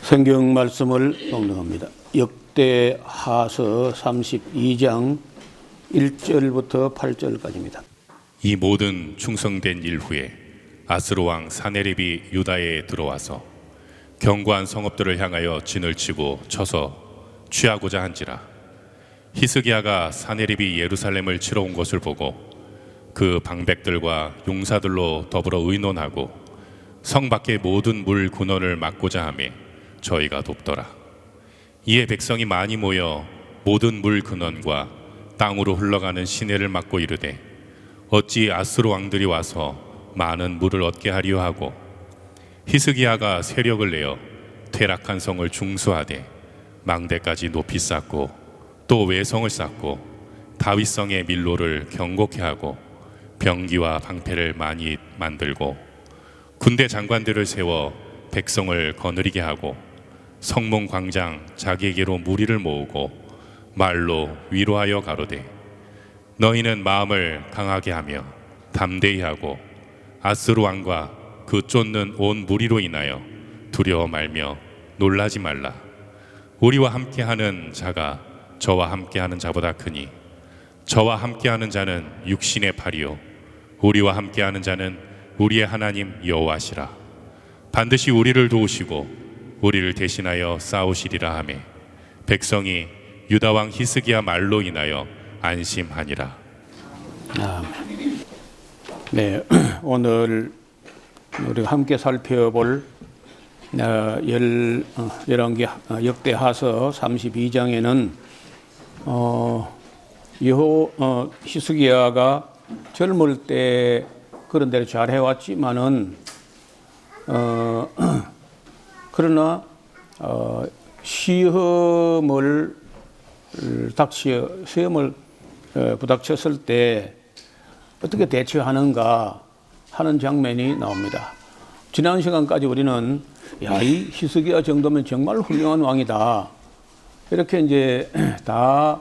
성경 말씀을 봉독합니다. 역대하서 32장 1절부터 8절까지입니다. 이 모든 충성된 일 후에 아스로 왕 사네립이 유다에 들어와서 견고한 성읍들을 향하여 진을 치고 쳐서 취하고자 한지라. 히스기야가 사네립이 예루살렘을 치러 온 것을 보고 그 방백들과 용사들로 더불어 의논하고 성 밖의 모든 물 군원을 막고자 하며 저희가 돕더라. 이에 백성이 많이 모여 모든 물 근원과 땅으로 흘러가는 시내를 막고 이르되 어찌 아스로 왕들이 와서 많은 물을 얻게 하려 하고, 히스기야가 세력을 내어 퇴락한 성을 중수하되 망대까지 높이 쌓고 또 외성을 쌓고 다윗성의 밀로를 견고케 하고 병기와 방패를 많이 만들고 군대 장관들을 세워 백성을 거느리게 하고 성문 광장 자기에게로 무리를 모으고 말로 위로하여 가로되 너희는 마음을 강하게 하며 담대히 하고 아스로 왕과 그 쫓는 온 무리로 인하여 두려워 말며 놀라지 말라. 우리와 함께하는 자가 저와 함께하는 자보다 크니 저와 함께하는 자는 육신의 팔이요 우리와 함께하는 자는 우리의 하나님 여호와시라. 반드시 우리를 도우시고 우리를 대신하여 싸우시리라 하매 백성이 유다 왕 히스기야 말로 인하여 안심하니라. 네, 오늘 우리가 함께 살펴볼 열왕기 역대하서 32장에는 히스기야가 젊을 때 그런 대로 잘 해왔지만은 그러나 시험을 부닥쳤을 때 어떻게 대처하는가 하는 장면이 나옵니다. 지난 시간까지 우리는 이 히스기야 정도면 정말 훌륭한 왕이다, 이렇게 이제 다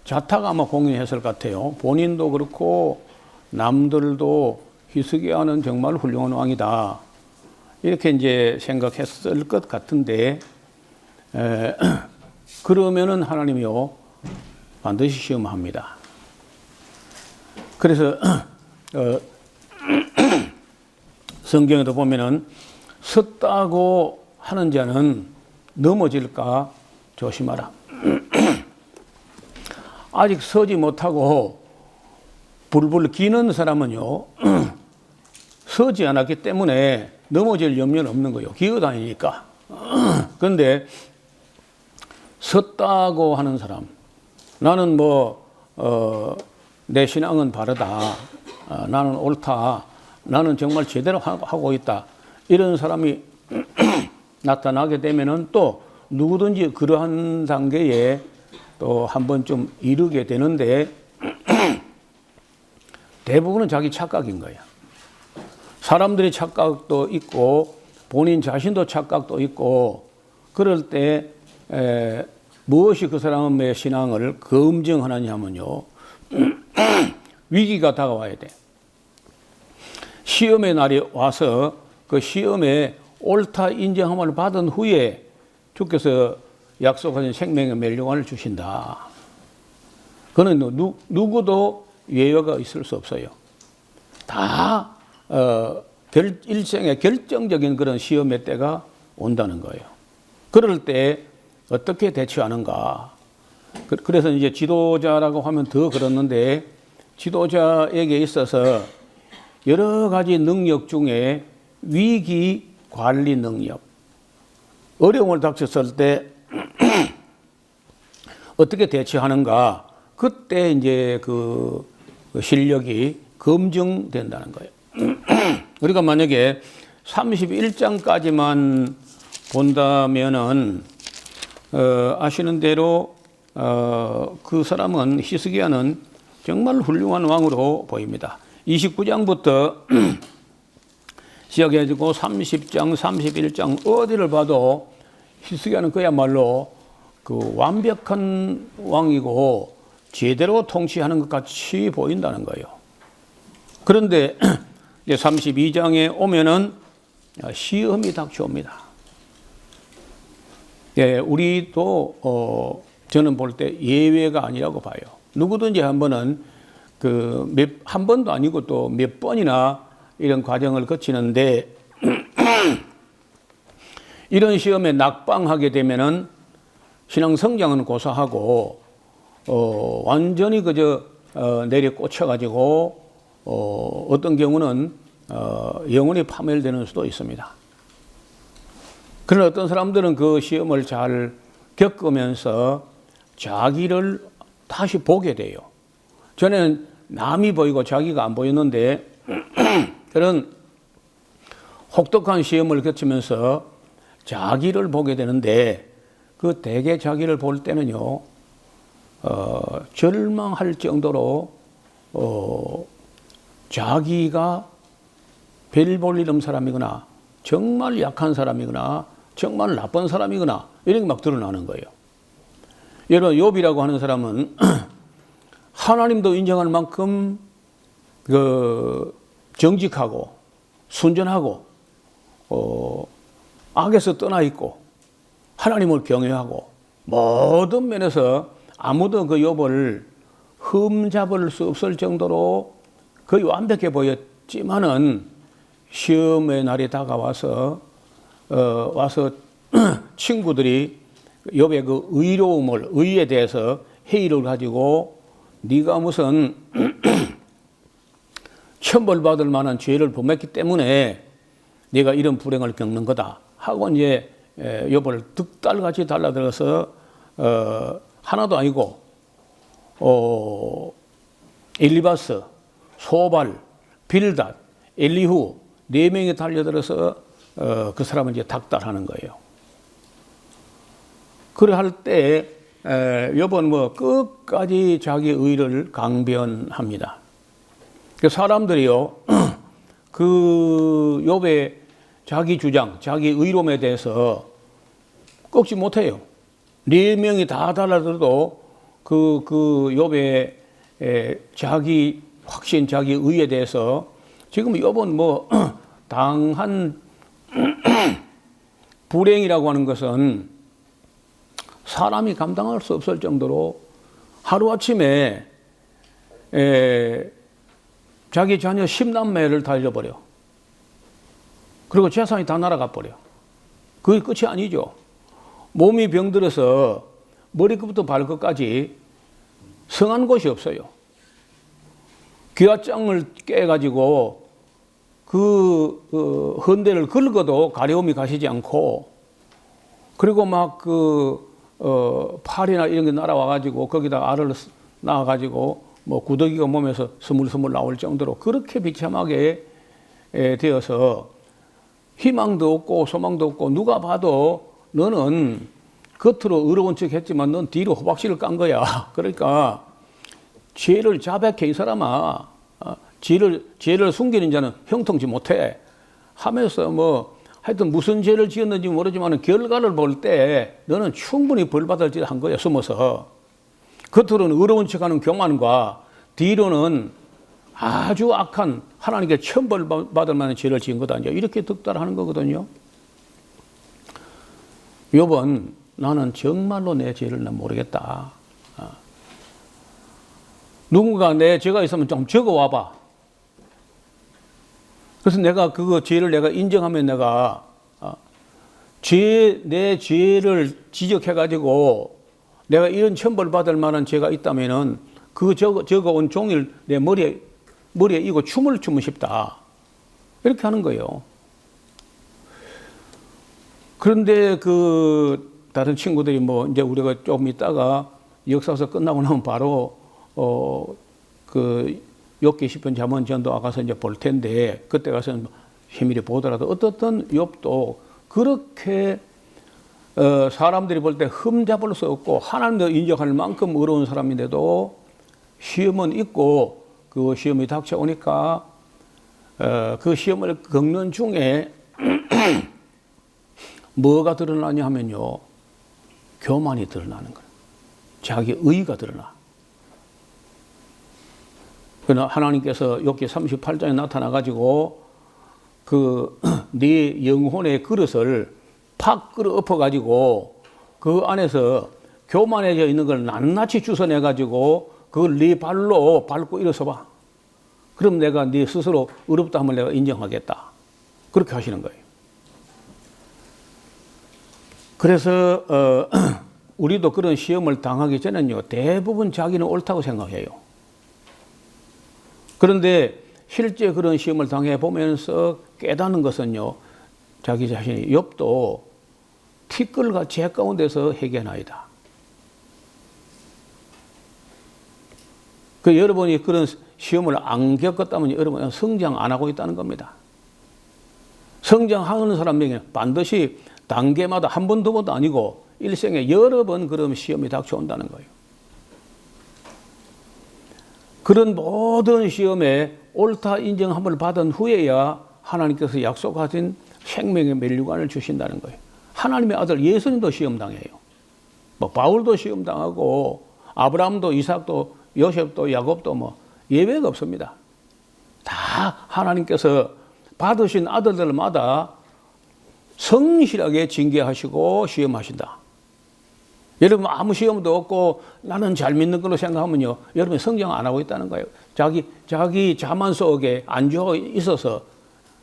자타가 아마 공유했을 것 같아요. 본인도 그렇고 남들도 히스기야는 정말 훌륭한 왕이다, 이렇게 이제 생각했을 것 같은데, 그러면은 하나님이요 반드시 시험합니다. 그래서 성경에도 보면은 섰다고 하는 자는 넘어질까 조심하라. 아직 서지 못하고 불불 기는 사람은요 서지 않았기 때문에 넘어질 염려는 없는 거예요. 기어다니니까. 그런데 섰다고 하는 사람, 나는 내 신앙은 바르다, 나는 옳다, 나는 정말 제대로 하고 있다, 이런 사람이 나타나게 되면은 또 누구든지 그러한 단계에 또 한 번쯤 이르게 되는데 대부분은 자기 착각인 거예요. 사람들의 착각도 있고 본인 자신도 착각도 있고, 그럴 때 무엇이 그 사람의 신앙을 검증하느냐 하면요 위기가 다가와야 돼. 시험의 날이 와서 그 시험에 옳다 인정함을 받은 후에 주께서 약속하신 생명의 멸류관을 주신다. 그는 누구도 예외가 있을 수 없어요. 다 일생의 결정적인 그런 시험의 때가 온다는 거예요. 그럴 때 어떻게 대처하는가. 그래서 이제 지도자라고 하면 더 그렇는데, 지도자에게 있어서 여러 가지 능력 중에 위기 관리 능력, 어려움을 닥쳤을 때 어떻게 대처하는가, 그때 이제 그 실력이 검증된다는 거예요. 우리가 만약에 31장까지만 본다면은 아시는 대로 그 사람은, 히스기야는 정말 훌륭한 왕으로 보입니다. 29장부터 시작해가지고 30장, 31장 어디를 봐도 히스기야는 그야말로 그 완벽한 왕이고 제대로 통치하는 것 같이 보인다는 거예요. 그런데 이제 32장에 오면은 시험이 닥쳐옵니다. 예, 우리도 저는 볼 때 예외가 아니라고 봐요. 누구든지 한 번은 한 번도 아니고 또 몇 번이나 이런 과정을 거치는데 이런 시험에 낙방하게 되면은 신앙 성장은 고사하고 완전히 내려 꽂혀가지고 어떤 경우는 영혼이 파멸되는 수도 있습니다. 그런 어떤 사람들은 그 시험을 잘 겪으면서 자기를 다시 보게 돼요. 전에는 남이 보이고 자기가 안 보였는데 그런 혹독한 시험을 거치면서 자기를 보게 되는데 그 대개 자기를 볼 때는요, 절망할 정도로 자기가 별 볼 일 없는 사람이거나 정말 약한 사람이거나 정말 나쁜 사람이거나 이런 게 막 드러나는 거예요. 여러분, 욥이라고 하는 사람은 하나님도 인정할 만큼 정직하고 순전하고 악에서 떠나 있고 하나님을 경외하고 모든 면에서 아무도 그 욥을 흠잡을 수 없을 정도로 거의 완벽해 보였지만은 시험의 날이 다가와서 와서 친구들이 욥의 그 의에 대해서 회의를 가지고 네가 무슨 천벌받을 만한 죄를 범했기 때문에 네가 이런 불행을 겪는 거다 하고 이제 욥을 득달같이 달라들어서 하나도 아니고 엘리바스, 소발, 빌닷, 엘리후 4명이 달려들어서 그 사람을 이제 닥달하는 거예요. 그래 할 때 욥은 뭐 끝까지 자기 의를 강변합니다. 사람들이요 그 욥의 자기 주장, 자기 의로움에 대해서 꺾지 못해요. 4명이 다 달라들어도 그 욥의 자기 확신, 자기 의에 대해서 지금 욥은 뭐 당한 불행이라고 하는 것은 사람이 감당할 수 없을 정도로 하루아침에 자기 자녀 10남매를 다 잃어버려. 그리고 재산이 다 날아가 버려. 그게 끝이 아니죠. 몸이 병들어서 머리끝부터 발끝까지 성한 곳이 없어요. 기와장을 깨가지고 그 헌대를 긁어도 가려움이 가시지 않고, 그리고 막 팔이나 이런 게 날아와가지고 거기다 알을 낳아가지고 뭐 구더기가 몸에서 스물스물 나올 정도로 그렇게 비참하게 되어서 희망도 없고 소망도 없고, 누가 봐도 너는 겉으로 의로운 척 했지만 넌 뒤로 호박씨를 깐 거야. 그러니까 죄를 자백해 이 사람아. 죄를 숨기는 자는 형통치 못해 하면서 뭐 하여튼 무슨 죄를 지었는지 모르지만 결과를 볼 때 너는 충분히 벌받을 짓 한 거야. 숨어서 겉으로는 의로운 척하는 교만과 뒤로는 아주 악한 하나님께 천벌받을 만한 죄를 지은 거다, 이제 이렇게 득달하는 거거든요. 욥은 나는 정말로 내 죄를 난 모르겠다. 누군가 내 죄가 있으면 좀 적어 와봐. 그래서 내가 그거 죄를 내가 인정하면 내가 내 죄를 지적해가지고 내가 이런 천벌 받을 만한 죄가 있다면은 그 적어온 종이를 내 머리에 이고 춤을 추고 싶다. 이렇게 하는 거예요. 그런데 다른 친구들이 뭐 이제 우리가 좀 있다가 역사서 끝나고 나면 바로 욥기 10편 잠언 전도 가서 이제 볼 텐데, 그때 가서 희미리 보더라도 어떻든 욥도 그렇게 사람들이 볼 때 흠잡을 수 없고 하나님도 인정할 만큼 어려운 사람인데도 시험은 있고, 그 시험이 닥쳐오니까 그 시험을 겪는 중에 뭐가 드러나냐 하면요, 교만이 드러나는 거예요. 자기 의의가 드러나. 그러나 하나님께서 욥기 38장에 나타나가지고 네 영혼의 그릇을 팍 끌어 엎어가지고 그 안에서 교만해져 있는 걸 낱낱이 주워내 가지고 그걸 네 발로 밟고 일어서 봐. 그럼 내가 네 스스로 의롭다함을 내가 인정하겠다. 그렇게 하시는 거예요. 그래서 우리도 그런 시험을 당하기 전에는요, 대부분 자기는 옳다고 생각해요. 그런데 실제 그런 시험을 당해 보면서 깨닫는 것은요, 자기 자신이 욥도 티끌과 재 가운데서 해결나이다. 그 여러분이 그런 시험을 안 겪었다면 여러분은 성장 안 하고 있다는 겁니다. 성장하는 사람에게는 반드시 단계마다 한 번, 두 번도 아니고 일생에 여러 번 그런 시험이 닥쳐온다는 거예요. 그런 모든 시험에 옳다 인정함을 받은 후에야 하나님께서 약속하신 생명의 면류관을 주신다는 거예요. 하나님의 아들 예수님도 시험당해요. 뭐 바울도 시험당하고 아브라함도 이삭도 요셉도 야곱도 뭐 예외가 없습니다. 다 하나님께서 받으신 아들들마다 성실하게 징계하시고 시험하신다. 여러분 아무 시험도 없고 나는 잘 믿는 걸로 생각하면요, 여러분 성장 안 하고 있다는 거예요. 자기 자만 속에 안주하고 있어서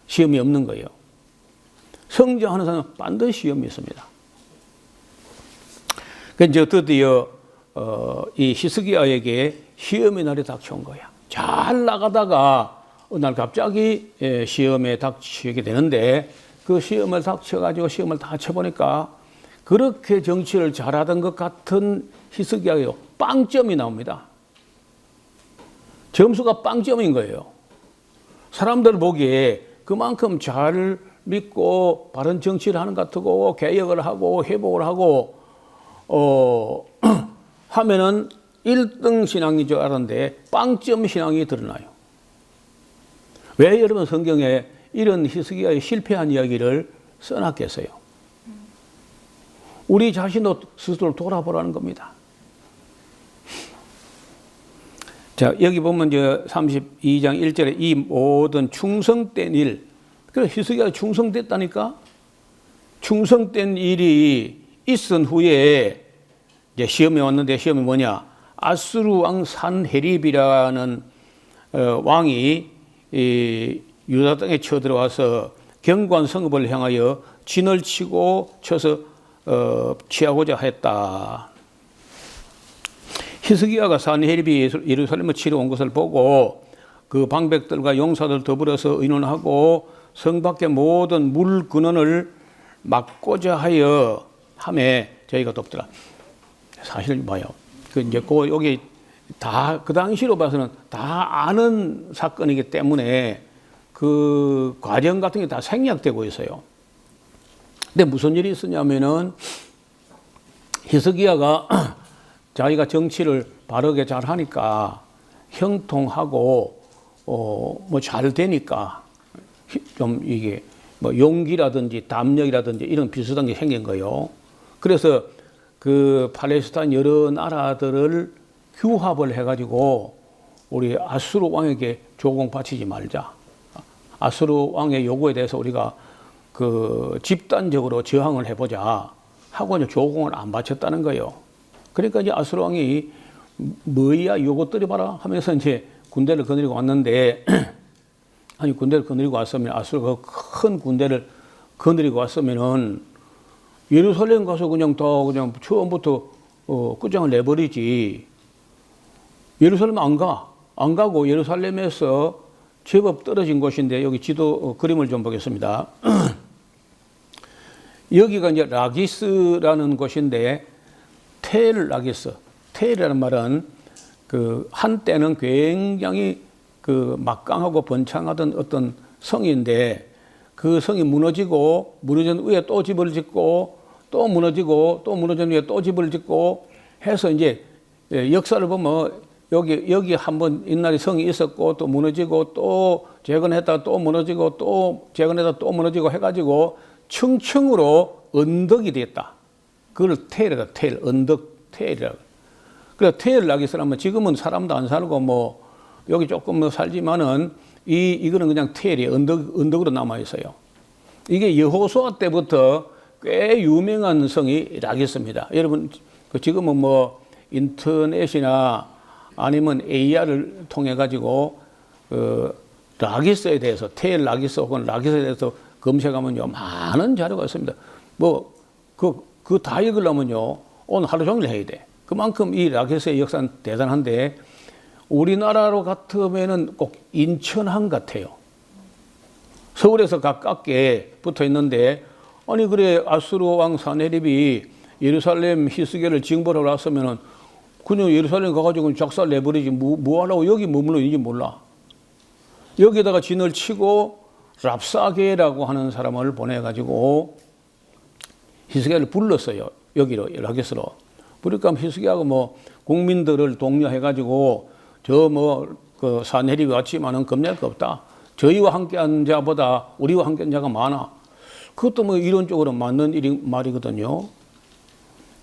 시험이 없는 거예요. 성장하는 사람은 반드시 시험이 있습니다. 그래서 드디어 이 히스기야에게 시험의 날이 닥쳐온 거야. 잘 나가다가 어느 날 갑자기 시험에 닥치게 되는데, 그 시험을 닥쳐가지고 시험을 다 쳐보니까 그렇게 정치를 잘하던 것 같은 히스기야가 빵점이 나옵니다. 점수가 빵점인 거예요. 사람들 보기에 그만큼 잘 믿고 바른 정치를 하는 것 같고 개혁을 하고 회복을 하고 하면은 1등 신앙인 줄 알았는데 빵점 신앙이 드러나요. 왜 여러분 성경에 이런 히스기야의 실패한 이야기를 써놨겠어요? 우리 자신도 스스로 돌아보라는 겁니다. 자, 여기 보면 저 32장 1절에 이 모든 충성된 일, 그래서 히스기야가 충성됐다니까? 충성된 일이 있은 후에 이제 시험이 왔는데, 시험이 뭐냐? 아수르 왕 산헤립이라는 왕이 유다 땅에 쳐들어와서 경관 성읍을 향하여 진을 치고 쳐서 취하고자 했다. 히스기야가 산헤립이 예루살렘을 치러 온 것을 보고 그 방백들과 용사들 더불어서 의논하고 성 밖의 모든 물 근원을 막고자 하여 함에 저희가 돕더라. 사실 뭐예요? 이제 여기 다 그 당시로 봐서는 다 아는 사건이기 때문에 그 과정 같은 게 다 생략되고 있어요. 근데 무슨 일이 있었냐면은 히스기야가 자기가 정치를 바르게 잘 하니까 형통하고 뭐 잘 되니까 좀 이게 뭐 용기라든지 담력이라든지 이런 비슷한 게 생긴 거예요. 그래서 그 팔레스타인 여러 나라들을 규합을 해가지고 우리 아수르 왕에게 조공 바치지 말자. 아수르 왕의 요구에 대해서 우리가 그 집단적으로 저항을 해보자 하고 이제 조공을 안 바쳤다는 거예요. 그러니까 이제 아수르 왕이 뭐야 요것들이 봐라 하면서 이제 군대를 거느리고 왔는데, 아니 군대를 거느리고 왔으면 아수르가 큰 군대를 거느리고 왔으면은 예루살렘 가서 그냥 처음부터 끝장을 내버리지. 예루살렘 안 가고 예루살렘에서 제법 떨어진 곳인데, 여기 지도 그림을 좀 보겠습니다. 여기가 이제 라기스라는 곳인데, 텔 라기스, 텔이라는 말은 그 한때는 굉장히 그 막강하고 번창하던 어떤 성인데, 그 성이 무너진 위에 또 집을 짓고 또 무너지고 또 무너진 위에 또 집을 짓고 해서 이제 역사를 보면 여기 한번 옛날에 성이 있었고 또 무너지고 또 재건했다가 또 무너지고 또 재건했다가 또 무너지고 해가지고 층층으로 언덕이 됐다. 그걸 텔이다. 텔, 언덕 텔이라고. 그래서 텔 라기스라면 지금은 사람도 안 살고 뭐 여기 조금 뭐 살지만은 이거는 그냥 텔이 언덕으로 남아 있어요. 이게 여호수아 때부터 꽤 유명한 성이 라기스입니다. 여러분 지금은 뭐 인터넷이나 아니면 AR을 통해 가지고 라기스에 대해서 텔 라기스 혹은 라기스에 대해서 검색하면요 많은 자료가 있습니다. 뭐 그 다 읽으려면요 오늘 하루 종일 해야 돼. 그만큼 이 라기스의 역사는 대단한데 우리나라로 같으면은 꼭 인천항 같아요. 서울에서 가깝게 붙어 있는데 아니 그래 아수르 왕 사네립이 예루살렘 히스기야를 징벌하러 왔으면은 그냥 예루살렘 가가지고 작살 내버리지 뭐하라고 여기 머물러 있는지 몰라. 여기다가 진을 치고 랍사게라고 하는 사람을 보내가지고 히스기야를 불렀어요. 여기로 라기스로. 그러니까 히스기야가 뭐 국민들을 독려해가지고 저 뭐 그 사네립이 왔지만은 겁낼 거 없다. 저희와 함께한 자보다 우리와 함께한 자가 많아. 그것도 뭐 이론적으로 맞는 말이거든요.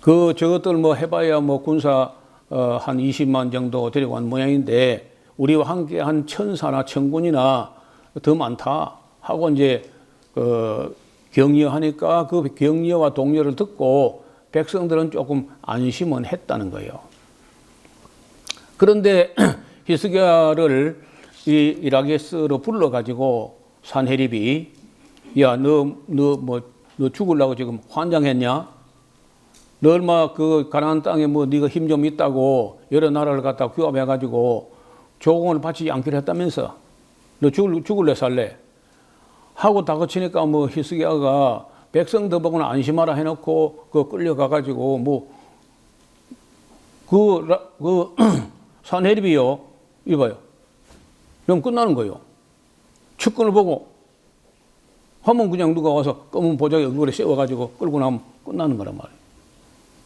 저것들 뭐 해봐야 뭐 군사 한 20만 정도 데리고 간 모양인데 우리와 함께한 천사나 천군이나 더 많다 하고 이제 격려하니까 그 격려와 독려를 듣고 백성들은 조금 안심은 했다는 거예요. 그런데 히스기야를 이 라기스로 불러가지고 산헤립이 야, 너 죽으려고 지금 환장했냐? 너 얼마 그 가나안 땅에 뭐 네가 힘 좀 있다고 여러 나라를 갖다 규합해가지고 조공을 바치지 않기로 했다면서 너 죽을래 살래? 하고 다그치니까 뭐 히스기야가 백성들 보고는 안심하라 해놓고 그 끌려가가지고 뭐 산헤립이요 이봐요. 그럼 끝나는 거예요. 측근을 보고 하면 그냥 누가 와서 검은 보자기 얼굴에 세워가지고 끌고 나면 끝나는 거란 말이에요.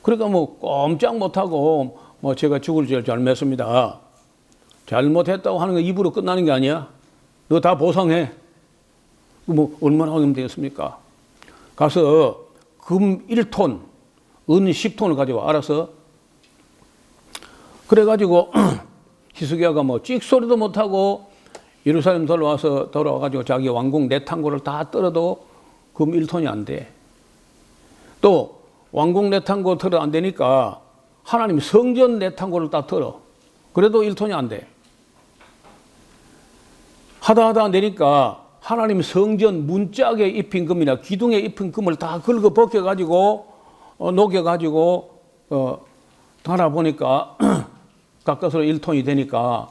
그러니까 뭐 꼼짝 못하고 뭐 제가 죽을 죄를 잘못했습니다. 잘못했다고 하는 거 입으로 끝나는 게 아니야. 너 다 보상해. 뭐 얼마나 하면 되겠습니까? 가서 금 1톤, 은 10톤을 가져와. 알아서. 그래가지고 히스기야가 뭐 찍소리도 못하고 예루살렘 돌아와가지고 자기 왕궁 내탕고를 다 떨어도 금 1톤이 안 돼. 또 왕궁 내탕고 털어 안 되니까 하나님 성전 내탕고를 다 털어. 그래도 1톤이 안 돼. 하다 안 되니까 하나님 성전 문짝에 입힌 금이나 기둥에 입힌 금을 다 긁어 벗겨가지고 녹여가지고 달아보니까 가까스로 1톤이 되니까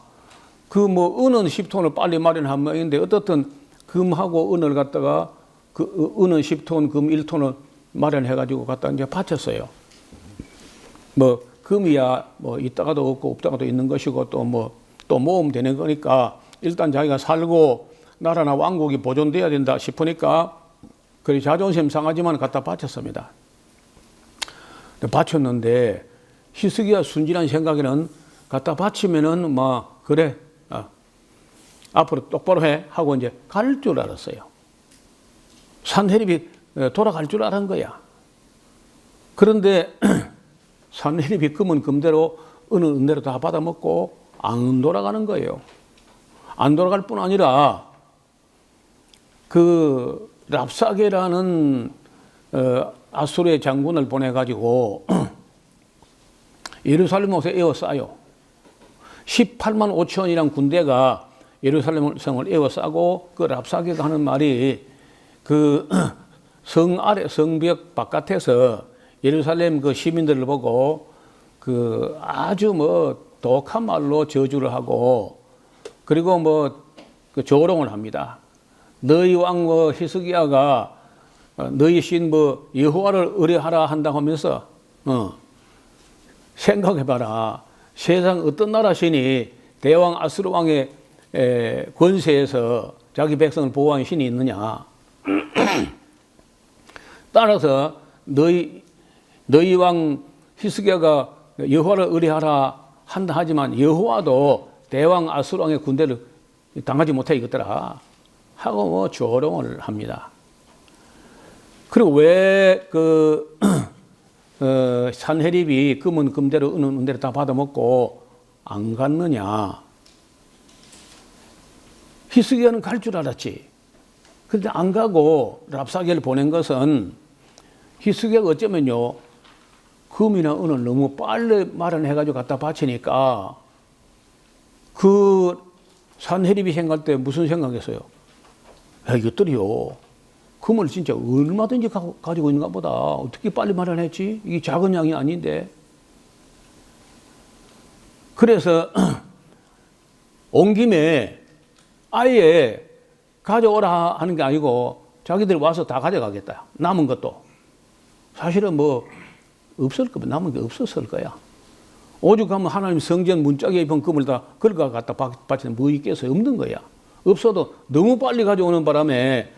그 뭐 은은 10톤을 빨리 마련한 모양인데 어떻든 금하고 은을 갖다가 그 은은 10톤, 금 1톤을 마련해가지고 갖다 이제 바쳤어요. 뭐 금이야 뭐 있다가도 없고 없다가도 있는 것이고 또 모으면 되는 거니까 일단 자기가 살고 나라나 왕국이 보존돼야 된다 싶으니까 그리 자존심 상하지만 갖다 바쳤습니다. 바쳤는데 히스기야 순진한 생각에는 갖다 바치면은 뭐 그래 앞으로 똑바로 해 하고 이제 갈 줄 알았어요. 산헤립이 돌아갈 줄 알은 거야. 그런데 산헤립이 금은 금대로 은은 은대로 다 받아먹고 안 돌아가는 거예요. 안 돌아갈 뿐 아니라 그 랍사게라는 아수르의 장군을 보내가지고 예루살렘 옷에 에워싸요. 18만 5천이란 군대가 예루살렘 성을 에워싸고 그 랍사게가 하는 말이 그 성 아래 성벽 바깥에서 예루살렘 그 시민들을 보고 그 아주 뭐 독한 말로 저주를 하고 그리고 뭐 그 조롱을 합니다. 너희 왕 뭐 히스기야가 너희 신 뭐 여호와를 의뢰하라 한다고 하면서 생각해봐라. 세상 어떤 나라 신이 대왕 아수르 왕의 권세에서 자기 백성을 보호하는 신이 있느냐. 따라서 너희 왕 히스기야가 여호와를 의뢰하라 한다 하지만 여호와도 대왕 아수르 왕의 군대를 당하지 못해 이것더라 하고 뭐 조롱을 합니다. 그리고 왜 산헤립이 금은 금대로 은은 은대로 다 받아먹고 안 갔느냐. 히스기야는 갈 줄 알았지. 그런데 안 가고 랍사게를 보낸 것은 히스기야가 어쩌면요, 금이나 은을 너무 빨리 마련해가지고 갖다 바치니까 그 산헤립이 생각할 때 무슨 생각했어요? 야, 이것들이요, 금을 진짜 얼마든지 가지고 있는가 보다. 어떻게 빨리 마련했지? 이게 작은 양이 아닌데. 그래서 온 김에 아예 가져오라 하는 게 아니고 자기들이 와서 다 가져가겠다. 남은 것도. 사실은 뭐 없을 거면 남은 게 없었을 거야. 오죽 하면 하나님 성전 문짝에 입은 금을 다 걸가 갖다 바치는 뭐 있겠어요? 없는 거야. 없어도 너무 빨리 가져오는 바람에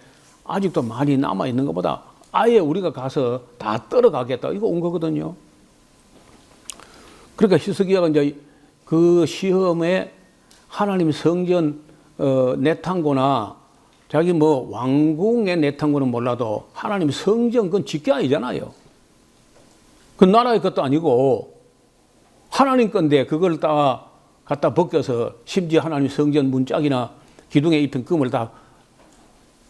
아직도 많이 남아 있는 것보다 아예 우리가 가서 다 떨어가겠다. 이거 온 거거든요. 그러니까 히스기야가 이제 그 시험에 하나님 성전 내탕고나 자기 뭐 왕궁의 내탕고는 몰라도 하나님 성전 그건 직계 아니잖아요. 그 나라의 것도 아니고 하나님 건데 그걸 다 갖다 벗겨서 심지어 하나님 성전 문짝이나 기둥에 입힌 금을 다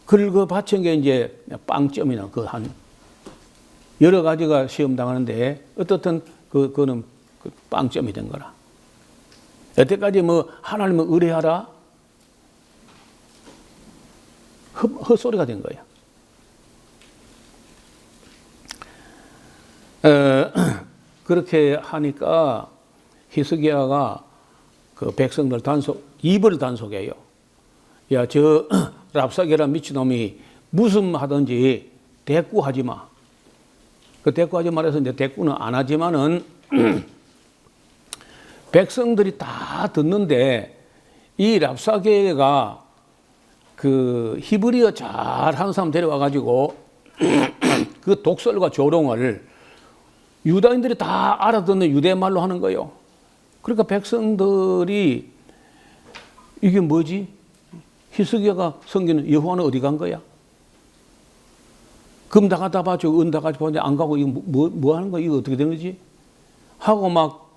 긁어 바친 게 이제 빵점이나 그 한 여러 가지가 시험 당하는데 어떻든 그거는 그 빵점이 된 거라. 여태까지 뭐 하나님을 의뢰하라? 헛소리가 된 거야. 그렇게 하니까 히스기야가 그 백성들 입을 단속해요. 야, 저 랍사게란 미친놈이 무슨 하든지 대꾸하지 마. 그 대꾸하지 말아서 이제 대꾸는 안 하지만은 백성들이 다 듣는데 이 랍사게가 그 히브리어 잘하는 사람 데려와 가지고 그 독설과 조롱을 유다인들이 다 알아듣는 유대말로 하는 거예요. 그러니까 백성들이 이게 뭐지? 히스기야가 섬기는 여호와는 어디 간 거야? 금 다 갖다 바치고 은 다 갖다 바치고 안 가고 이거 뭐 하는 거야? 이거 어떻게 되는 거지? 하고 막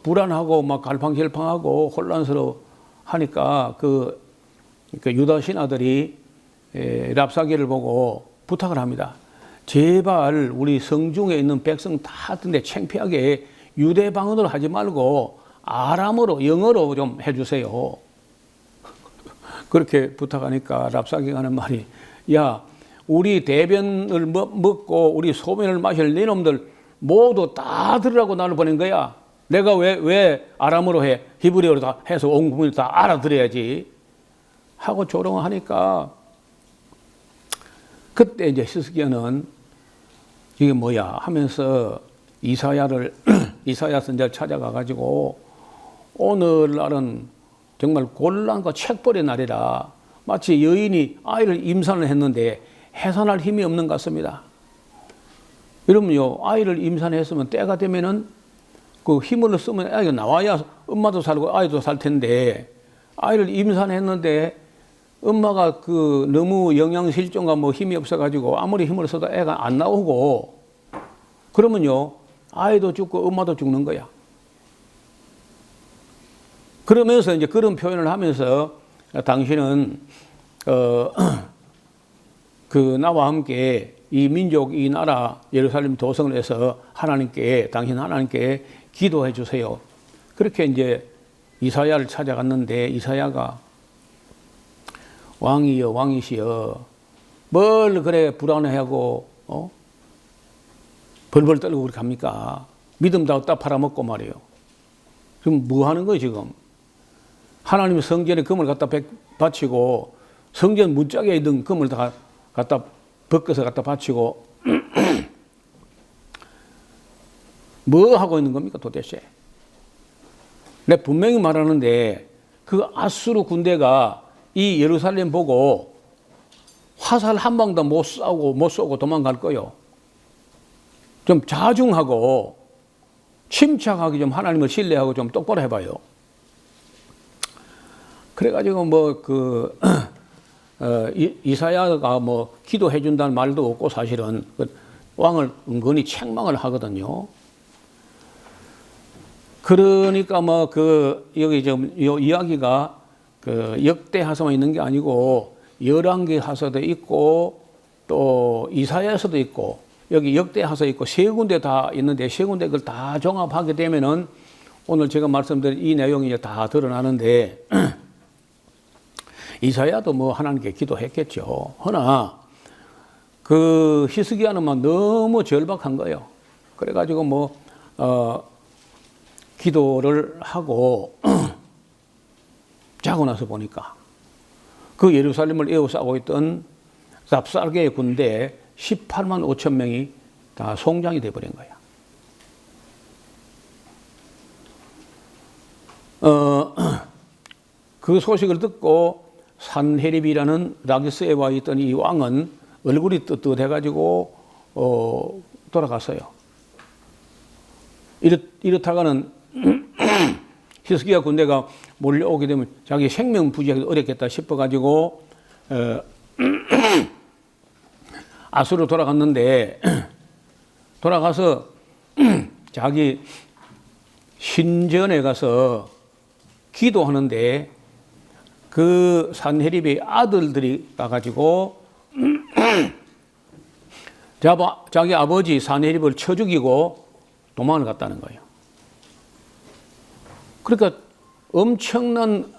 불안하고 막 갈팡질팡하고 혼란스러워 하니까 그 유다 신하들이 랍사게를 보고 부탁을 합니다. 제발 우리 성중에 있는 백성 다 듣는데 창피하게 유대 방언으로 하지 말고 아람어로 영어로 좀 해주세요. 그렇게 부탁하니까 랍사게가 하는 말이, 야, 우리 대변을 먹고 우리 소변을 마실 네 놈들 모두 다 들으라고 나를 보낸 거야. 내가 왜 아람어로 해? 히브리어로 다 해서 온 국민이 다 알아들어야지. 하고 조롱을 하니까 그때 이제 히스기야는 이게 뭐야 하면서 이사야 선지자를 찾아가 가지고 오늘날은 정말 곤란과 책벌의 날이라 마치 여인이 아이를 임산을 했는데 해산할 힘이 없는 것 같습니다. 여러분요, 아이를 임산했으면 때가 되면은 그 힘을 쓰면 아이가 나와야 엄마도 살고 아이도 살 텐데 아이를 임산했는데 엄마가 그 너무 영양실종과 뭐 힘이 없어가지고 아무리 힘을 써도 애가 안 나오고 그러면요, 아이도 죽고 엄마도 죽는 거야. 그러면서 이제 그런 표현을 하면서 당신은 그 나와 함께 이 민족, 이 나라 예루살렘 도성을 해서 당신 하나님께 기도해 주세요. 그렇게 이제 이사야를 찾아갔는데 이사야가 왕이여 왕이시여 뭘 그래 불안해하고 벌벌 떨고 그렇게 합니까? 믿음 다 어디다 팔아먹고 말이에요. 지금 뭐 하는 거예요 지금? 하나님의 성전에 금을 갖다 바치고 성전 문짝에 있던 금을 다 갖다 벗겨서 갖다 바치고 뭐 하고 있는 겁니까 도대체? 내가 분명히 말하는데 그 아수르 군대가 이 예루살렘 보고 화살 한 방도 못 쏘고 도망갈 거요. 좀 자중하고 침착하게 좀 하나님을 신뢰하고 좀 똑바로 해봐요. 그래가지고 이사야가 뭐 기도해 준다는 말도 없고 사실은 왕을 은근히 책망을 하거든요. 그러니까 여기 좀 이야기가 그 역대 하서만 있는 게 아니고 열왕기 하서도 있고 또 이사야에서도 있고 여기 역대하서 있고 세 군데 다 있는데 세 군데 그걸 다 종합하게 되면은 오늘 제가 말씀드린 이 내용이 이제 다 드러나는데 이사야도 뭐 하나님께 기도했겠죠. 허나 그 히스기야는 너무 절박한 거예요. 그래가지고 뭐 기도를 하고 자고 나서 보니까 그 예루살렘을 에워싸고 있던 랍사게의 군대 18만 5천 명이 다 송장이 돼버린 거야. 그 소식을 듣고 산헤립이라는 라기스에 와 있던 이 왕은 얼굴이 떳떳해가지고 돌아갔어요. 이렇다가는 히스기야 군대가 몰려오게 되면 자기 생명 부지하기 어렵겠다 싶어가지고 아수르로 돌아갔는데 돌아가서 자기 신전에 가서 기도하는데 그 산헤립의 아들들이 가가지고 자기 아버지 산헤립을 쳐 죽이고 도망을 갔다는 거예요. 그러니까 엄청난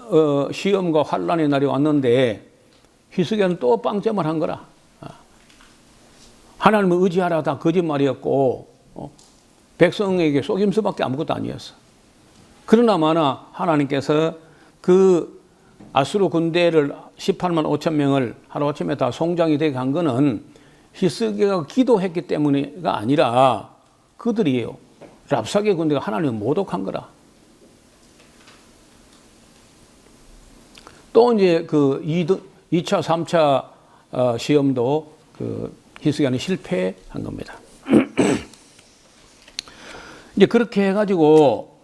시험과 환란의 날이 왔는데 히스기야는 또 빵점을 한 거라. 하나님을 의지하라 다 거짓말이었고 백성에게 속임수밖에 아무것도 아니었어. 그러나 마나 하나님께서 그 아수르 군대를 18만 5천 명을 하루아침에 다 송장이 되게 한 거는 히스기야가 기도했기 때문이가 아니라 그들이에요. 랍사게 군대가 하나님을 모독한 거라. 또 이제 그 2차, 3차 시험도 그 히스기야는 실패한 겁니다. 이제 그렇게 해가지고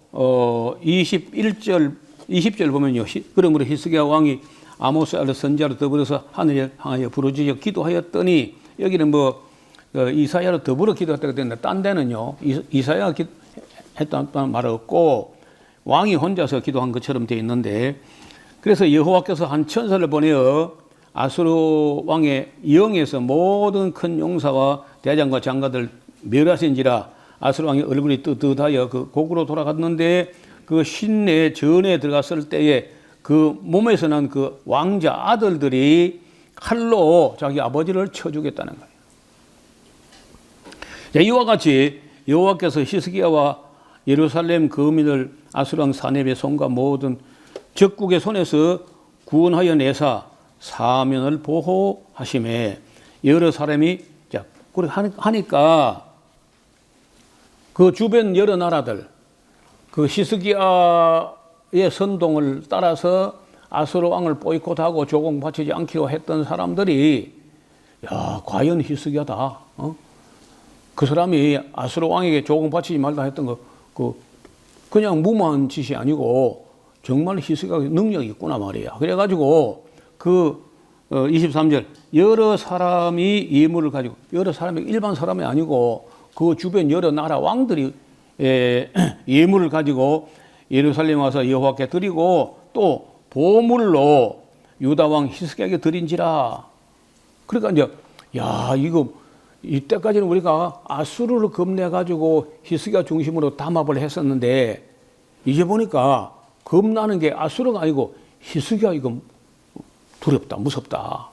20절 보면요. 그러므로 히스기야 왕이 아모스 아들 선지자로 더불어서 하늘을 향하여 부르짖어 기도하였더니 여기는 뭐 이사야로 더불어 기도했다고 되는데 딴 데는요. 이사야가 했다는 말 없고 왕이 혼자서 기도한 것처럼 되어 있는데 그래서 여호와께서 한 천사를 보내어 아수르 왕의 영에서 모든 큰 용사와 대장과 장가들 멸하신지라 아수르 왕의 얼굴이 뜨뜻하여 그 곡으로 돌아갔는데 그 신내 전에 들어갔을 때에 그 몸에서 난 그 왕자 아들들이 칼로 자기 아버지를 쳐 죽였다는 거예요. 자, 이와 같이 여호와께서 히스기야와 예루살렘 거민을 아수르 왕 산헤립의 손과 모든 적국의 손에서 구원하여 내사 사면을 보호하심에 여러 사람이 자 그렇게 하니까 그 주변 여러 나라들 그 히스기야의 선동을 따라서 아수르 왕을 보이콧하고 조공바치지 않기로 했던 사람들이 야 과연 히스기야다. 그 사람이 아수르 왕에게 조공바치지 말다 했던 거 그냥 무모한 짓이 아니고 정말 히스기야가 능력이 있구나 말이야. 그래가지고 그 23절 여러 사람이 예물을 가지고 여러 사람이 일반 사람이 아니고 그 주변 여러 나라 왕들이 예물을 가지고 예루살렘 와서 여호와께 드리고 또 보물로 유다 왕 히스기야에게 드린지라. 그러니까 이제 야 이거 이때까지는 우리가 아수르를 겁내 가지고 히스기야 중심으로 담합을 했었는데 이제 보니까 겁나는 게 아수르가 아니고 히스기야 이거 두렵다 무섭다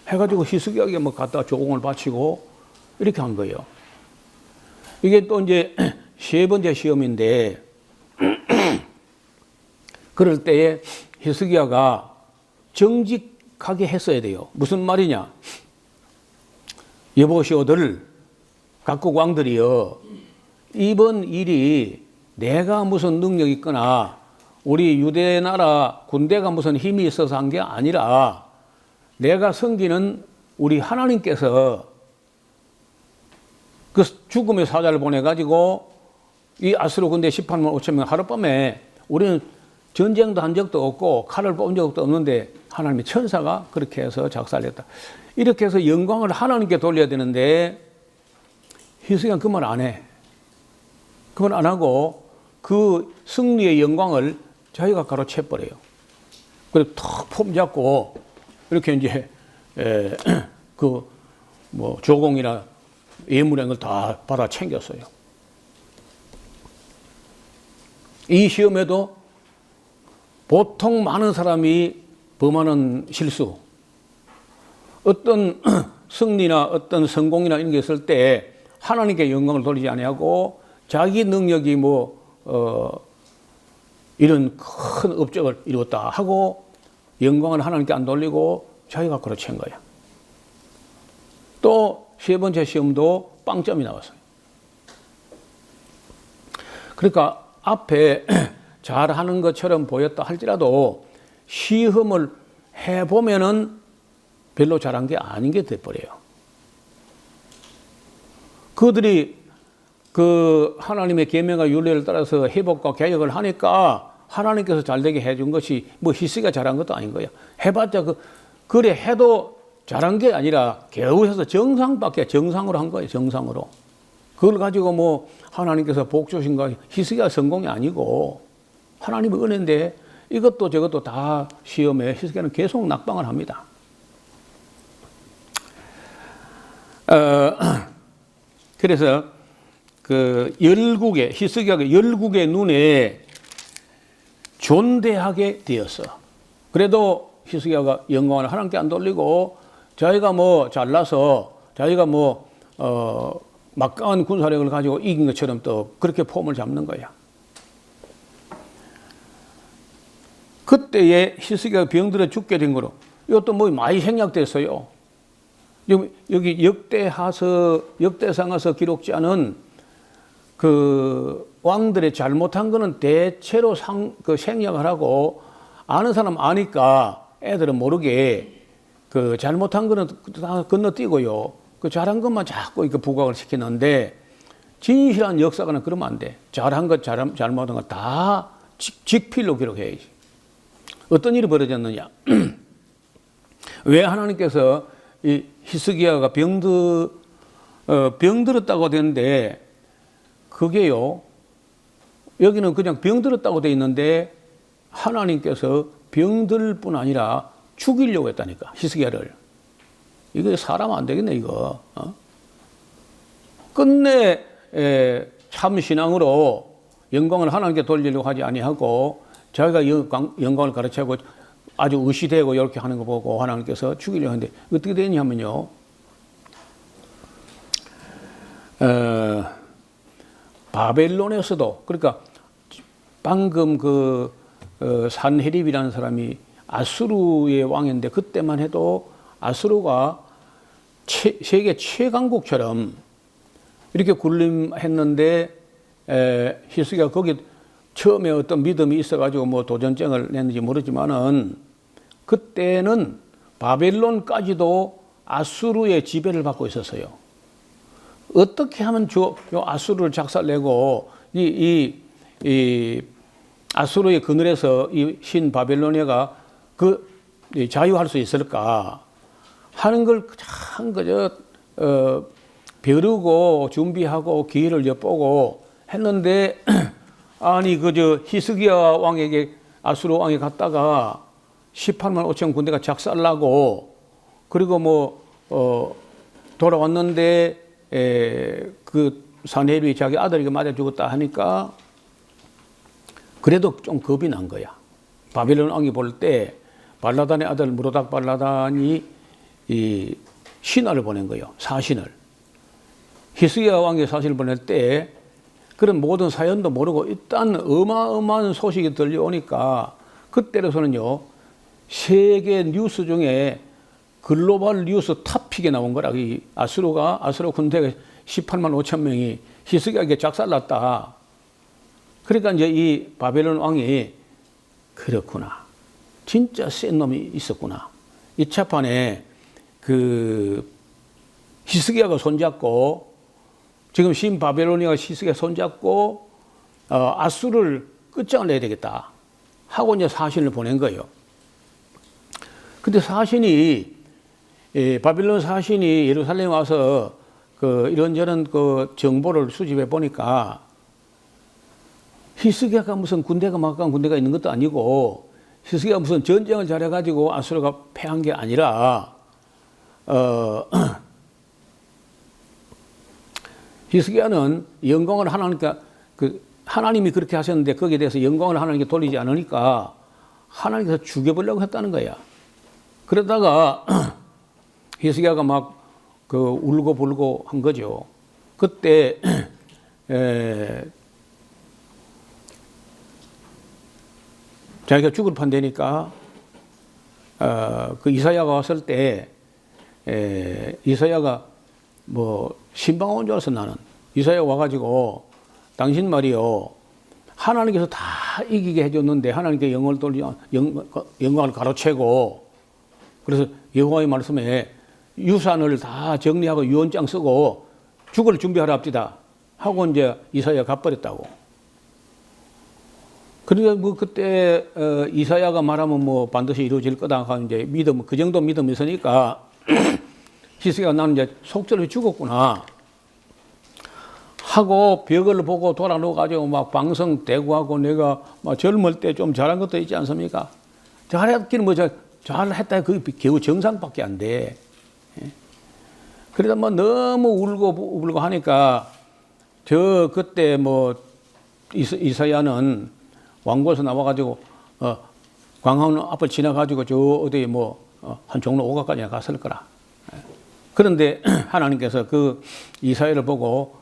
해가지고 히스기야에게 뭐 갖다 조공을 바치고 이렇게 한 거예요. 이게 또 이제 세 번째 시험인데 그럴 때에 히스기야가 정직하게 했어야 돼요. 무슨 말이냐? 여보시오들 각국 왕들이여 이번 일이 내가 무슨 능력이 있거나 우리 유대 나라 군대가 무슨 힘이 있어서 한 게 아니라 내가 섬기는 우리 하나님께서 그 죽음의 사자를 보내가지고 이 아수르 군대 18만 5천 명 하룻밤에 우리는 전쟁도 한 적도 없고 칼을 뽑은 적도 없는데 하나님의 천사가 그렇게 해서 작살냈다. 이렇게 해서 영광을 하나님께 돌려야 되는데 히스기야는 그 말 안 해. 그 말 안 하고 그 승리의 영광을 자기가 가로채버려요. 그래서 턱 폼 잡고 이렇게 이제 그 뭐 조공이나 예물이란 걸 다 받아 챙겼어요. 이 시험에도 보통 많은 사람이 범하는 실수, 어떤 승리나 어떤 성공이나 이런 게 있을 때 하나님께 영광을 돌리지 아니하고 자기 능력이 이런 큰 업적을 이루었다 하고 영광을 하나님께 안 돌리고 자기가 그렇친 거야. 또 세 번째 시험도 빵점이 나왔어요. 그러니까 앞에 잘하는 것처럼 보였다 할지라도 시험을 해보면은 별로 잘한 게 아닌 게 돼버려요. 그들이 그 하나님의 계명과 율례를 따라서 회복과 개혁을 하니까 하나님께서 잘되게 해준 것이 뭐 히스기야가 잘한 것도 아닌 거야. 해봤자 그래 해도 잘한 게 아니라 겨우 해서 정상으로 한 거예요. 정상으로. 그걸 가지고 뭐 하나님께서 복 주신 거 히스기야 성공이 아니고 하나님의 은혜인데 이것도 저것도 다 시험에 히스기야는 계속 낙방을 합니다. 그래서 그 열국의 히스기야가 열국의 눈에 존대하게 되었어. 그래도 히스기야가 영광을 하나님께 안 돌리고 자기가 뭐 잘나서 자기가 뭐 막강한 군사력을 가지고 이긴 것처럼 또 그렇게 폼을 잡는 거야. 그때에 히스기야가 병들어 죽게 된 거로 이것도 뭐 많이 생략됐어요. 여기 역대상에서 기록자는 그 왕들의 잘못한 거는 대체로 생략을 하고 아는 사람 아니까 애들은 모르게 그 잘못한 거는 다 건너뛰고요. 그 잘한 것만 자꾸 이렇게 부각을 시키는데 진실한 역사가는 그러면 안 돼. 잘한 것, 잘못한 것 다 직필로 기록해야지. 어떤 일이 벌어졌느냐? 왜 하나님께서 이 히스기야가 병들었다고 되는데 그게요. 여기는 그냥 병들었다고 돼 있는데 하나님께서 병들 뿐 아니라 죽이려고 했다니까. 히스기야를. 이거 사람 안 되겠네 이거. 끝내 참 신앙으로 영광을 하나님께 돌리려고 하지 아니하고 자기가 영광을 가르치고 아주 의시되고 이렇게 하는 거 보고 하나님께서 죽이려고 하는데 어떻게 되냐면요. 바벨론에서도 그러니까 방금 산헤립이라는 사람이 아수르의 왕인데 그때만 해도 아수르가 세계 최강국처럼 이렇게 군림했는데 히스기야가 거기 처음에 어떤 믿음이 있어가지고 뭐 도전장을 냈는지 모르지만은 그때는 바벨론까지도 아수르의 지배를 받고 있었어요. 어떻게 하면 아수르를 작살내고 이 아수르의 그늘에서 이 신 바벨로니아가 자유할 수 있을까 하는 걸 참 그저 벼르고 준비하고 기회를 엿보고 했는데 아니 그저 히스기야 왕에게 아수르 왕이 갔다가 18만 5천 군대가 작살나고 그리고 뭐 돌아왔는데 그 산헤립이 자기 아들에게 맞아 죽었다 하니까 그래도 좀 겁이 난 거야. 바벨론 왕이 볼 때 발라단의 아들 무로닥 발라단이 이 신하를 보낸 거예요. 사신을. 히스기야 왕의 사신을 보낼 때 그런 모든 사연도 모르고 일단 어마어마한 소식이 들려오니까 그때로서는요. 세계 뉴스 중에 글로벌 뉴스 탑픽에 나온 거라. 이 아수르 군대가 18만 5천 명이 히스기야에게 작살났다. 그러니까 이제 이 바벨론 왕이 그렇구나. 진짜 센 놈이 있었구나. 이 차판에 히스기야가 손잡고 지금 신 바벨로니아가 히스기야 손잡고 아수르를 끝장을 내야 되겠다 하고 이제 사신을 보낸 거예요. 근데 바벨론 사신이 예루살렘에 와서 이런저런 정보를 수집해 보니까 히스기야가 무슨 군대가 막강한 군대가 있는 것도 아니고 히스기야가 무슨 전쟁을 잘해가지고 아수르가 패한 게 아니라 히스기야는 영광을 하나님께 하나님이 그렇게 하셨는데 거기에 대해서 영광을 하나님께 돌리지 않으니까 하나님께서 죽여보려고 했다는 거야. 그러다가 히스기야가 막 울고 불고 한 거죠. 그때 자기가 죽을 판되니까 그 이사야가 왔을 때 이사야가 뭐 신방 온 줄 알았어. 나는 이사야 와가지고 당신 말이요 하나님께서 다 이기게 해줬는데 하나님께 영광을 가로채고 그래서 여호와의 말씀에 유산을 다 정리하고 유언장 쓰고 죽을 준비하라 합디다 하고 이제 이사야 갚버렸다고. 그러니까 뭐 그때 이사야가 말하면 뭐 반드시 이루어질 거다 하고 이제 믿음 그 정도 믿음이 있으니까 히스기야가 나는 이제 속절로 죽었구나 하고 벽을 보고 돌아누워가지고 막 방성 대구하고 내가 막 젊을 때 좀 잘한 것도 있지 않습니까? 잘했기는 뭐 잘했다 그게 겨우 정상밖에 안 돼. 그러다 뭐 너무 울고 하니까 그때 뭐 이사야는 왕궁에서 나와가지고 광화문 앞을 지나가지고 저 어디 뭐 한 종로 오가까지 갔을 거라. 그런데 하나님께서 그 이사야를 보고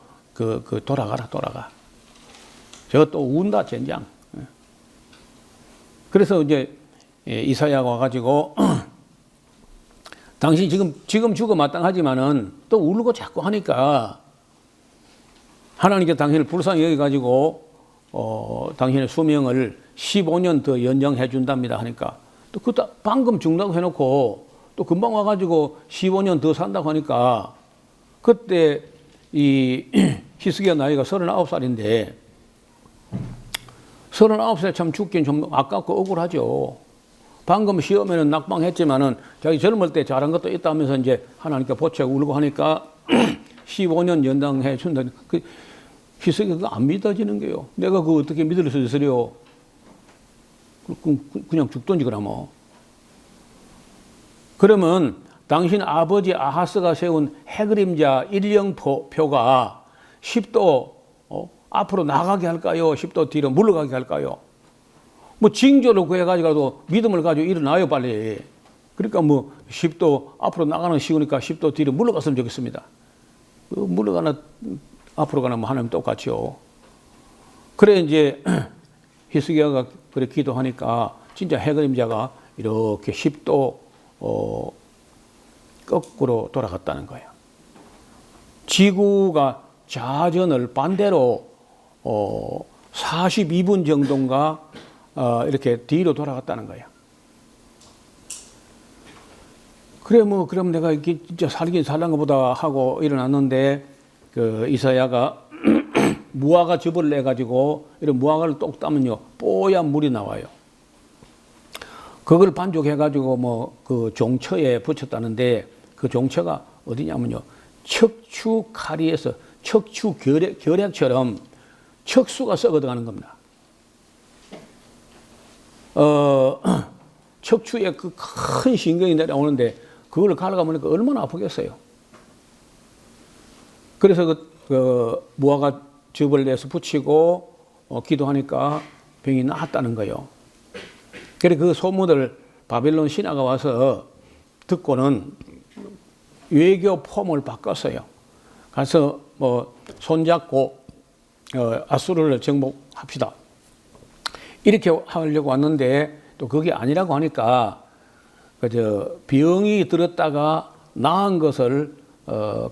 돌아가. 저또 운다 젠장. 그래서 이제 이사야가 와가지고 당신 지금 죽어 마땅하지만은 또 울고 자꾸 하니까 하나님께 당신을 불쌍히 여기가지고 당신의 수명을 15년 더 연장해 준답니다 하니까 또 방금 죽는다고 해놓고 또 금방 와가지고 15년 더 산다고 하니까 그때 이 히스기야 나이가 39살인데 39살 참 죽긴 좀 아깝고 억울하죠. 방금 시험에는 낙방했지만은 자기 젊을 때 잘한 것도 있다면서 이제 하나님께 보채고 울고 하니까 15년 연장해 준다. 그 히스기야가 안 믿어지는 거요. 내가 그거 어떻게 믿을 수 있으려? 그냥 죽던지 그러면. 그러면 당신 아버지 아하스가 세운 해그림자 일령표가 10도 앞으로 나가게 할까요? 10도 뒤로 물러가게 할까요? 뭐 징조를 구해가지고 믿음을 가지고 일어나요 빨리. 그러니까 뭐 10도 앞으로 나가는 쉬우니까 10도 뒤로 물러갔으면 좋겠습니다. 물러가나 앞으로 가나 뭐 하나님 똑같죠. 그래 이제 히스기야가 그래 기도하니까 진짜 해그림자가 이렇게 10도 거꾸로 돌아갔다는 거예요. 지구가 자전을 반대로 42분 정도인가 이렇게 뒤로 돌아갔다는 거예요. 그래 뭐 그럼 내가 이렇게 진짜 살긴 살란 것보다 하고 일어났는데 그 이사야가 무화과 즙을 내 가지고 이런 무화과를 똑 따면요 뽀얀 물이 나와요. 그걸 반죽해 가지고 뭐 그 종처에 붙였다는데 그 종처가 어디냐면요 척추 카리에서 척추 결핵처럼 척수가 썩어 들어가는 겁니다. 척추에 그 큰 신경이 내려오는데 그걸 갈아가보니까 얼마나 아프겠어요. 그래서 그 무화과 즙을 내서 붙이고 기도하니까 병이 나았다는 거예요. 그래 그 소문을 바벨론 신하가 와서 듣고는 외교 폼을 바꿨어요. 가서 뭐 손잡고 아수르를 정복합시다. 이렇게 하려고 왔는데 또 그게 아니라고 하니까 그저 병이 들었다가 나은 것을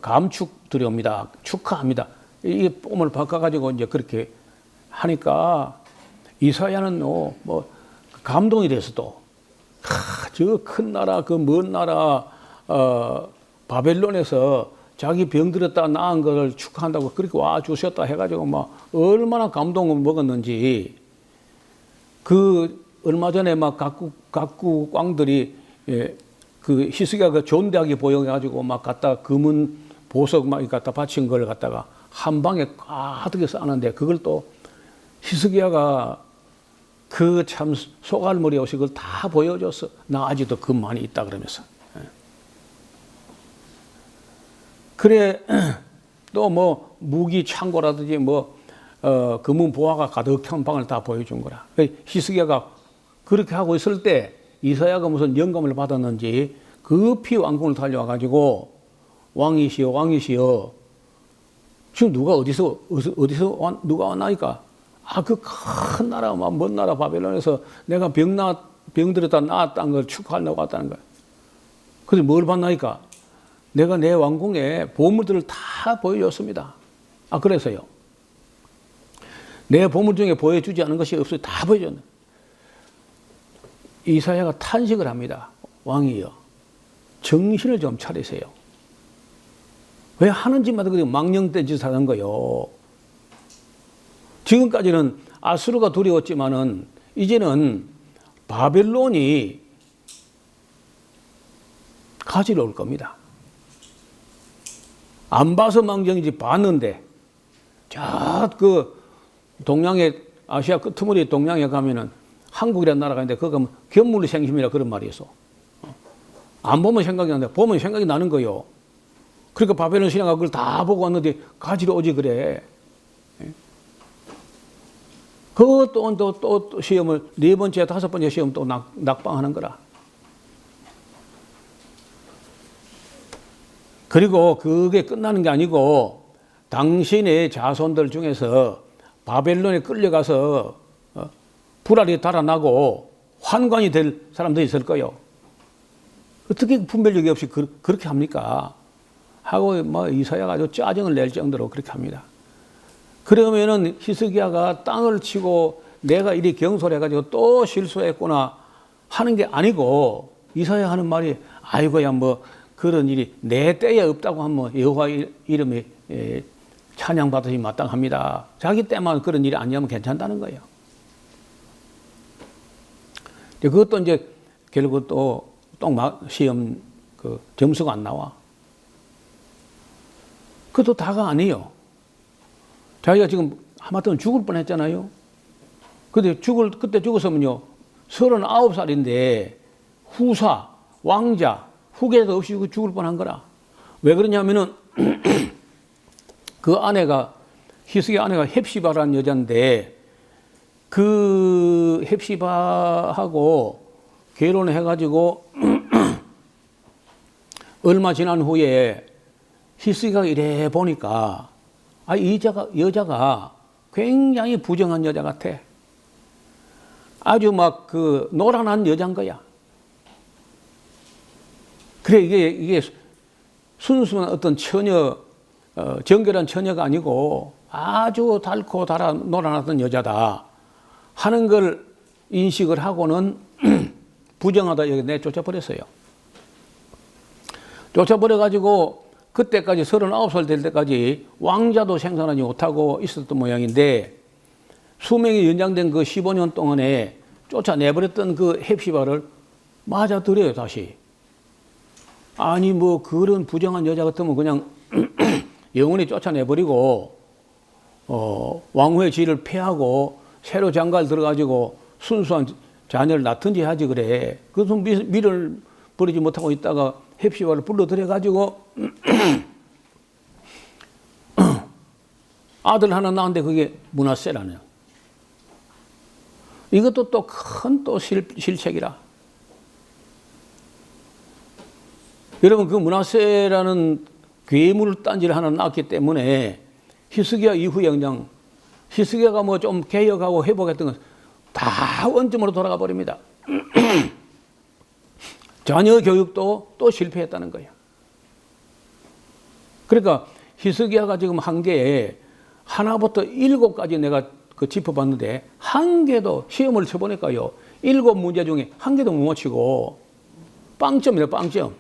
감축드려옵니다. 축하합니다. 이 폼을 바꿔가지고 이제 그렇게 하니까 이사야는 뭐 감동이 돼서 또 저 큰 나라 그 먼 나라 바벨론에서 자기 병 들었다 나은 것을 축하한다고 그렇게 와 주셨다 해가지고 막 얼마나 감동을 먹었는지 그 얼마 전에 막 각국 꽝들이 그 히스기야가 존대하게 보여가지고 막 갖다 금은 보석 막 갖다 바친 걸 갖다가 한 방에 가득히 쌓았는데 그걸 또 히스기야가 그 참 소갈머리 옷이 그걸 다 보여줬어. 나 아직도 금 많이 있다 그러면서. 그래 또 뭐 무기 창고라든지 금은 보화가 가득한 방을 다 보여준 거라. 히스기야가 그렇게 하고 있을 때 이사야가 무슨 영감을 받았는지 급히 왕궁을 달려와 가지고 왕이시여 왕이시여 지금 누가 어디서 누가 왔나이까? 그 큰 나라 먼 나라 바벨론에서 내가 병들었다 나았다는 걸 축하하려고 왔다는 거야. 그래서 뭘 봤나이까? 내가 내 왕궁에 보물들을 다 보여줬습니다. 그래서요. 내 보물 중에 보여주지 않은 것이 없어요. 다 보여줬네. 이사야가 탄식을 합니다. 왕이여, 정신을 좀 차리세요. 왜 하는 짓마다 그렇게 망령된 짓을 하는 거요? 지금까지는 아수르가 두려웠지만은 이제는 바벨론이 가지러 올 겁니다. 안 봐서 망정이지 봤는데 동양의 아시아 끄트머리 동양에 가면은 한국이라는 나라가 있는데 거기 가면 견물생심이라 그런 말이 있어. 안 보면 생각이 나는데 보면 생각이 나는 거요. 그러니까 바벨론 신화가 그걸 다 보고 왔는데 가지러 오지 그래. 그것도 또 시험을 4번째, 5번째 시험 또 낙방하는 거라. 그리고 그게 끝나는 게 아니고 당신의 자손들 중에서 바벨론에 끌려가서 불알이 달아나고 환관이 될 사람도 있을 거요. 어떻게 분별력이 없이 그렇게 합니까? 하고 이사야가 아주 짜증을 낼 정도로 그렇게 합니다. 그러면은 히스기야가 땅을 치고 내가 이리 경솔해가지고 또 실수했구나 하는 게 아니고 이사야 하는 말이 아이고야 그런 일이 내 때에 없다고 하면 여호와 이름에 찬양받으시 마땅합니다. 자기 때만 그런 일이 아니면 괜찮다는 거예요. 그것도 이제 결국 또 시험 점수가 안 나와. 그것도 다가 아니에요. 자기가 지금 하마터면 죽을 뻔했잖아요. 근데 그때 죽었으면요 39살인데 후사, 왕자, 후계자도 없이 죽을 뻔한 거라. 왜 그러냐면은 그 아내가 히스기야 아내가 헵시바라는 여자인데 그 헵시바하고 결혼을 해가지고 얼마 지난 후에 히스기야가 이래 보니까 이 여자가 굉장히 부정한 여자 같아. 아주 노란한 여자인 거야. 그래, 이게 순수한 어떤 정결한 처녀가 아니고 아주 달고 달아 노란하던 여자다 하는 걸 인식을 하고는 부정하다 여기 내쫓아 버렸어요. 쫓아버려가지고 그때까지 39살 될 때까지 왕자도 생산하지 못하고 있었던 모양인데 수명이 연장된 그 15년 동안에 쫓아내버렸던 그 헵시바를 맞아들여요, 다시. 아니, 그런 부정한 여자 같으면 그냥 영원히 쫓아내버리고, 왕후의 지위를 폐하고, 새로 장가를 들어가지고 순수한 자녀를 낳든지 하지 그래. 그래서 미를 버리지 못하고 있다가 헵시바를 불러들여가지고, 아들 하나 낳았는데 그게 므낫세라네요. 이것도 또 큰 실책이라. 여러분, 그 므낫세라는 괴물 딴지를 하나 낳았기 때문에 히스기야 이후에 그냥 히스기야가 좀 개혁하고 회복했던 건 다 원점으로 돌아가 버립니다. 자녀 교육도 또 실패했다는 거예요. 그러니까 히스기야가 지금 한 개에 하나부터 7까지 내가 짚어봤는데 한 개도 시험을 쳐보니까요 7문제 중에 한 개도 못 맞히고 빵점이에요. 빵점.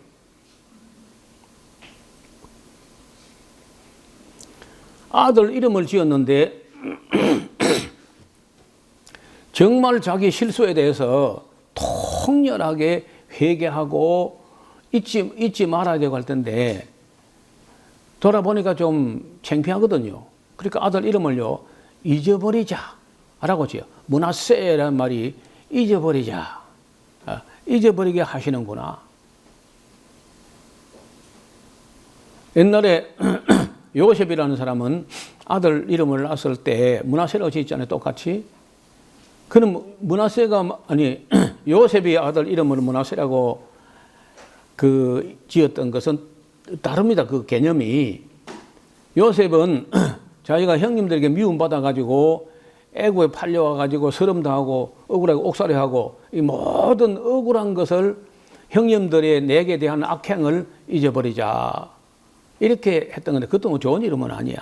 아들 이름을 지었는데 정말 자기 실수에 대해서 통렬하게 회개하고 잊지 말아야 되고 할 텐데 돌아보니까 좀 창피하거든요. 그러니까 아들 이름을요 잊어버리자라고 지어. 므낫세라는 말이 잊어버리자, 잊어버리게 하시는구나. 옛날에 요셉이라는 사람은 아들 이름을 낳았을 때 므낫세라고 짓잖아요. 똑같이. 그는 므낫세가 아니 요셉이 아들 이름을 므낫세라고 지었던 것은 다릅니다. 그 개념이. 요셉은 자기가 형님들에게 미움받아 가지고 애굽에 팔려와 가지고 서름 당하고 억울하게 옥살이하고 이 모든 억울한 것을 형님들의 내게 대한 악행을 잊어버리자 이렇게 했던 건데 그것도 뭐 좋은 이름은 아니야.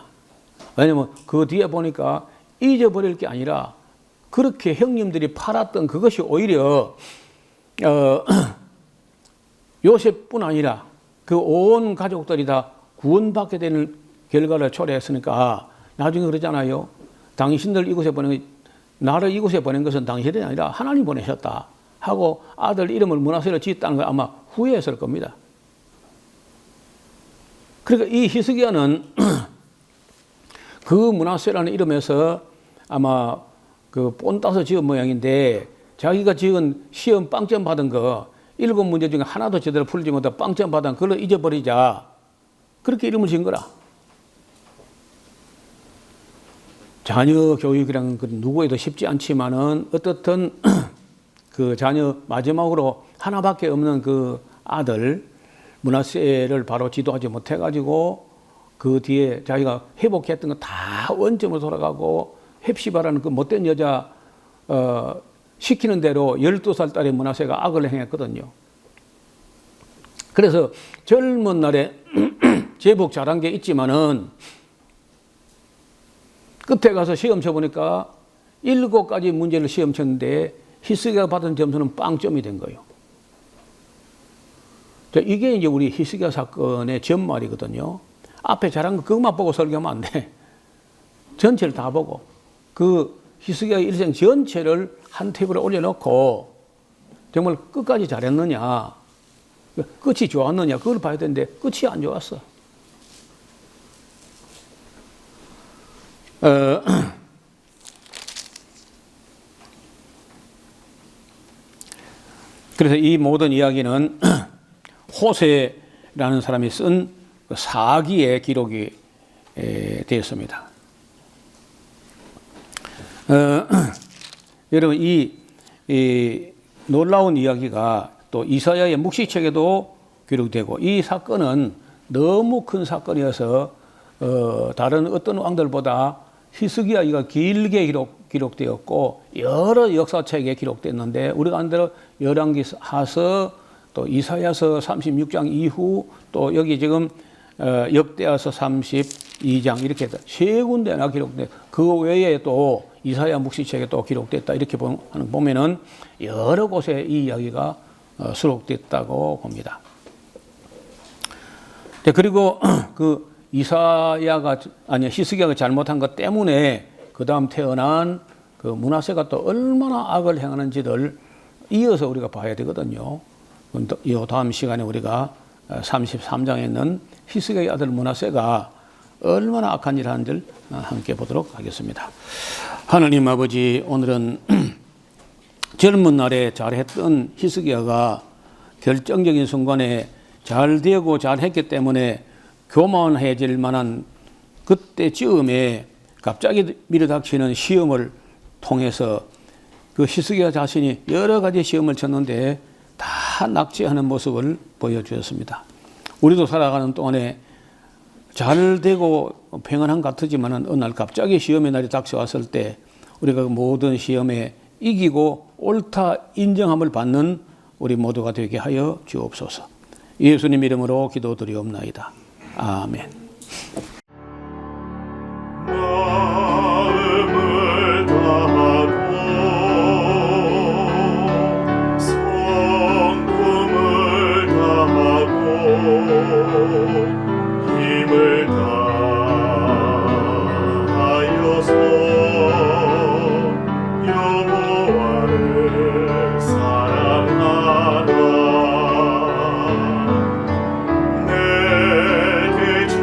왜냐면 그 뒤에 보니까 잊어버릴 게 아니라 그렇게 형님들이 팔았던 그것이 오히려 요셉뿐 아니라 그 온 가족들이 다 구원받게 되는 결과를 초래했으니까 나중에 그러잖아요. 당신들 이곳에 보낸 나를 이곳에 보낸 것은 당신이 아니라 하나님 보내셨다 하고 아들 이름을 므낫세로 짓었다는 걸 아마 후회했을 겁니다. 그러니까 이 히스기야는 그 므낫세라는 이름에서 아마 그 본따서 지은 모양인데 자기가 지은 시험 빵점 받은 거 7문제 중에 하나도 제대로 풀지 못하고 빵점 받은 그걸 잊어버리자 그렇게 이름을 지은 거라. 자녀 교육이란 건 누구에도 쉽지 않지만은 어떻든 그 자녀 마지막으로 하나밖에 없는 그 아들 므낫세를 바로 지도하지 못해가지고 그 뒤에 자기가 회복했던 거 다 원점으로 돌아가고 헵시바라는 그 못된 여자 시키는 대로 12살 딸의 므낫세가 악을 행했거든요. 그래서 젊은 날에 제복 잘한 게 있지만은 끝에 가서 시험 쳐보니까 7가지 문제를 시험 쳤는데 히스기야가 받은 점수는 빵점이 된 거예요. 이게 이제 우리 히스기야 사건의 전말이거든요. 앞에 잘한 거 그것만 보고 설교하면 안 돼. 전체를 다 보고 그 히스기야 일생 전체를 한 탭으로 올려놓고 정말 끝까지 잘했느냐, 끝이 좋았느냐 그걸 봐야 되는데 끝이 안 좋았어. 그래서 이 모든 이야기는 호세라는 사람이 쓴 사기의 기록이 되었습니다. 여러분 이 놀라운 이야기가 또 이사야의 묵시책에도 기록되고 이 사건은 너무 큰 사건이어서 다른 어떤 왕들보다 히스기야가 길게 기록되었고 여러 역사책에 기록됐는데 우리가 안 대로 열왕기하서 또 이사야서 36장 이후 또 여기 지금 역대하서 32장 이렇게 세 군데나 기록돼 그 외에 또 이사야 묵시책에 또 기록됐다 이렇게 보면은 여러 곳에 이 이야기가 수록됐다고 봅니다. 그리고 그 히스기야가 잘못한 것 때문에 그 다음 태어난 그 므낫세가 또 얼마나 악을 행하는지를 이어서 우리가 봐야 되거든요. 이 다음 시간에 우리가 33장에 있는 히스기야의 아들 므낫세가 얼마나 악한 일을 하는지를 함께 보도록 하겠습니다. 하나님 아버지, 오늘은 젊은 날에 잘했던 히스기야가 결정적인 순간에 잘 되고 잘했기 때문에 교만해질 만한 그때 즈음에 갑자기 밀어닥치는 시험을 통해서 그 히스기야 자신이 여러 가지 시험을 쳤는데 다 낙제하는 모습을 보여주었습니다. 우리도 살아가는 동안에 잘 되고 평안한 것 같지만은 어느 날 갑자기 시험의 날이 닥쳐왔을 때 우리가 모든 시험에 이기고 옳다 인정함을 받는 우리 모두가 되게 하여 주옵소서. 예수님 이름으로 기도드리옵나이다. 아멘. 마음을 다하고 성품을 다하고 힘을 다하여서 여호와를 사랑하라. 내게 준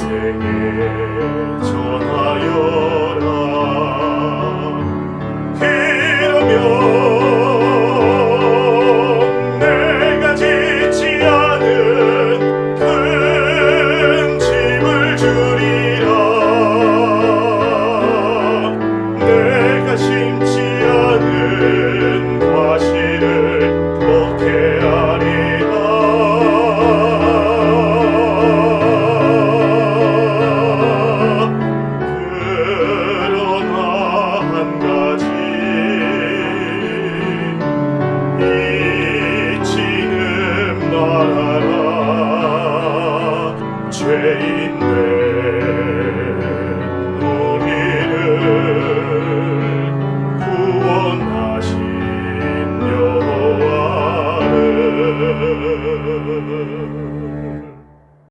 세에 전하여라. 그러면 내가 짓지 않은 큰 집을 주리라. 내가 심지 않은 과실을 먹게 하리라. 그러나 한 가지 잊지는 말아라. 죄인 내